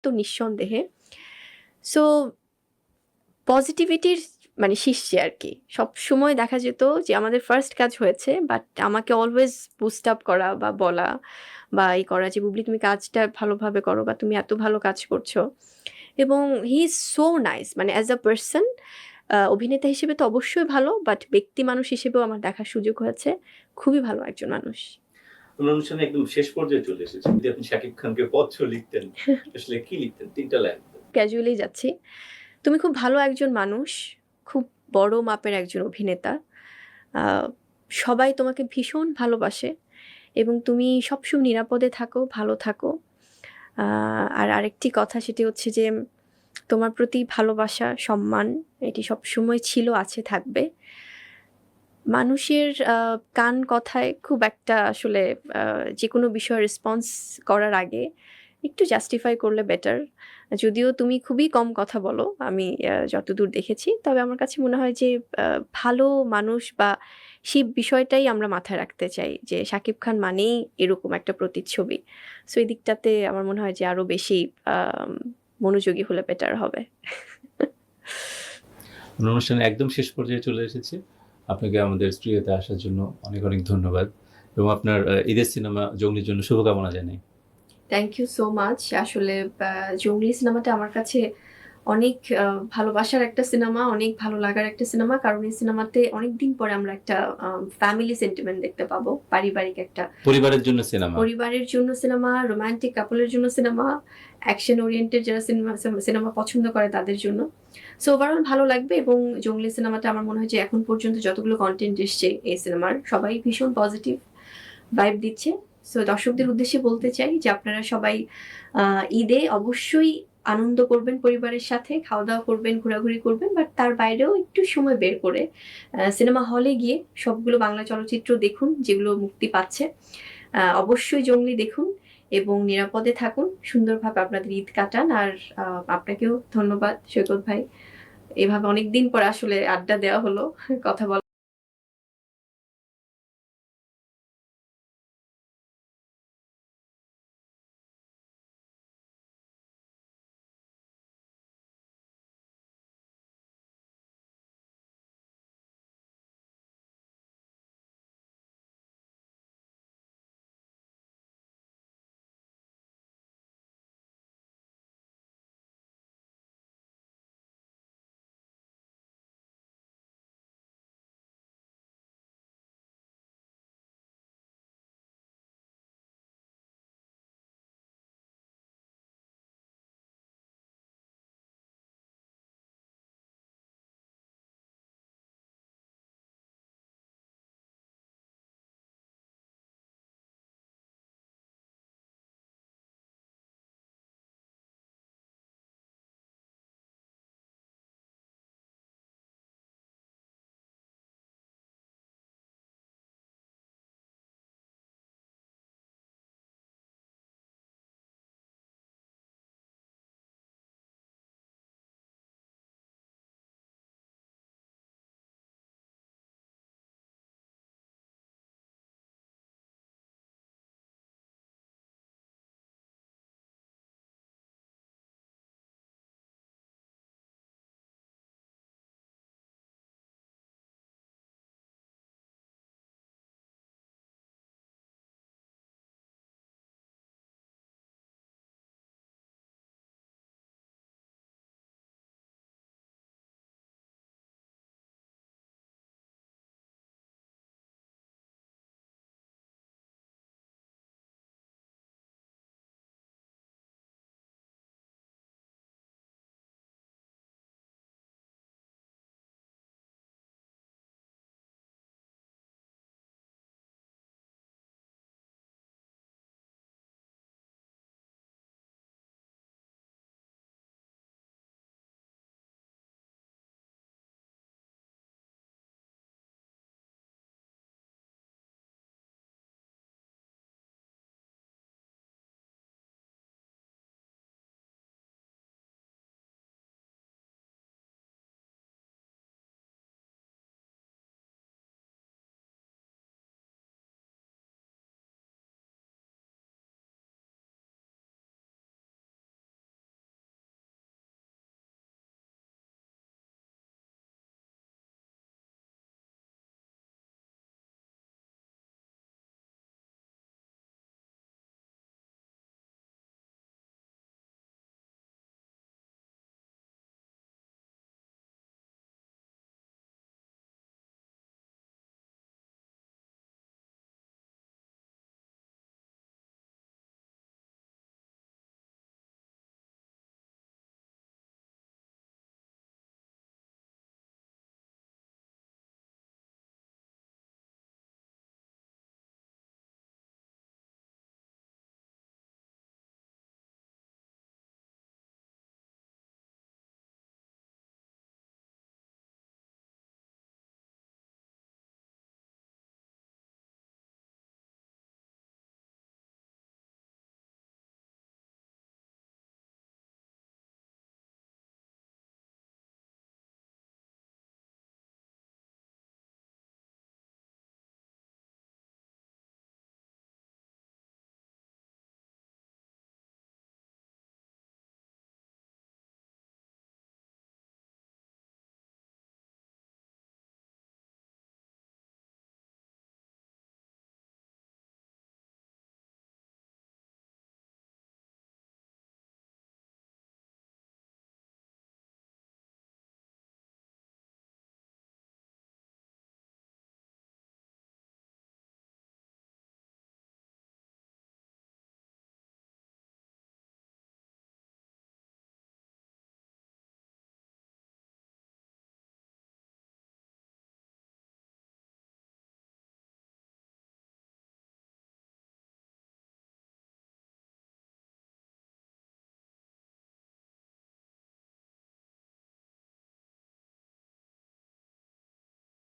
তো নিঃসন্দেহে। সো পজিটিভিটির মানে শীর্ষে আরকি। সবসময় দেখা যেত যে আমাদের ফার্স্ট কাজ হয়েছে, বাট আমাকে অলওয়েজ বুস্ট আপ করা বা বলা বা এই করা যে, "বুবলি তুমি কাজটা ভালোভাবে করো বা তুমি এত ভালো কাজ করছো।" এবং হি ইজ সো নাইস, মানে অ্যাজ আ পারসন, অভিনেতা হিসেবে তো অবশ্যই ভালো, বাট ব্যক্তি মানুষ হিসেবেও আমার দেখার সুযোগ হয়েছে। খুবই ভালো একজন মানুষ। আমরা অনুষ্ঠানে একদম শেষ পর্যায়ে চলে এসেছি। যদি আপনি শাকিব খানকে পত্র লিখতেন, আসলে কি লিখতেন? ৩ টা লাইন। ক্যাজুয়ালি যাচ্ছি। তুমি খুব ভালো একজন মানুষ, খুব বড় মাপের একজন অভিনেতা। আ সবাই তোমাকে ভীষণ ভালোবাসে এবং তুমি সবসময় নিরাপদে থাকো, ভালো থাকো। আ আর আরেকটি কথা সেটি হচ্ছে যে তোমার প্রতি ভালোবাসা, সম্মান এটি সবসময় ছিল, আছে, থাকবে। মানুষের কান কথায় খুব একটা আসলে আ যেকোনো বিষয়ে রেসপন্স করার আগে একটু জাস্টিফাই করলে বেটার। যদিও তুমি খুবই কম কথা বলো, আমি যতদূর দেখেছি। তবে আমার কাছে মনে হয় যে আ ভালো মানুষ বা সেই বিষয়টাই আমরা মাথায় রাখতে চাই যে শাকিব খান মানেই এরকম একটা প্রতিচ্ছবি। সো এই দিকটাতে আমার মনে হয় যে আরো বেশি আম মনোযোগী হলে বেটার হবে। আমরা অনুষ্ঠানের একদম শেষ পর্যায়ে চলে এসেছি। আপনাকে আমাদের স্টুডিওতে আসার জন্য অনেক, অনেক ধন্যবাদ এবং আপনার ঈদের সিনেমা 'জঙ্গলির' জন্য শুভকামনা জানাই। Thank you so much. আসলে 'জঙ্গলি' সিনেমাটা আমার কাছে অনেক ভালোবাসার একটা সিনেমা, অনেক ভালো লাগার একটা সিনেমা। কারণ এই সিনেমাতে অনেকদিন পরে আমরা একটা ফ্যামিলি সেন্টিমেন্ট দেখতে পাবো। পারিবারিক একটা পরিবারের জন্য সিনেমা। পরিবারের জন্য সিনেমা, রোমান্টিক কাপল এর জন্য সিনেমা, অ্যাকশন ওরিয়েন্টেড যারা সিনেমা পছন্দ করে তাদের জন্য। সো ওভারঅল ভালো লাগবে এবং 'জঙ্গলি' সিনেমাটা আমার মনে হয় যে এখন পর্যন্ত যতগুলো কনটেন্ট এসছে এই সিনেমার সবাই ভীষণ পজিটিভ ভাইব দিচ্ছে। সো দর্শকদের উদ্দেশ্যে বলতে চাই যে আপনারা সবাই ঈদে অবশ্যই আনন্দ করবেন পরিবারের সাথে, খাওয়া-দাওয়া করবেন, ঘোরাঘুরি করবেন। বাট তার বাইরেও একটু সময় বের করে সিনেমা হলে গিয়ে সবগুলো বাংলা চলচ্চিত্র দেখুন যেগুলো মুক্তি পাচ্ছে। অবশ্যই 'জঙ্গলি' দেখুন এবং নিরাপদে থাকুন। সুন্দরভাবে আপনাদের ঈদ কাটান। আর আ আপনাকেও ধন্যবাদ সৈকত ভাই। এভাবে অনেকদিন পর আসলে আড্ডা দেওয়া হলো। কথা বলা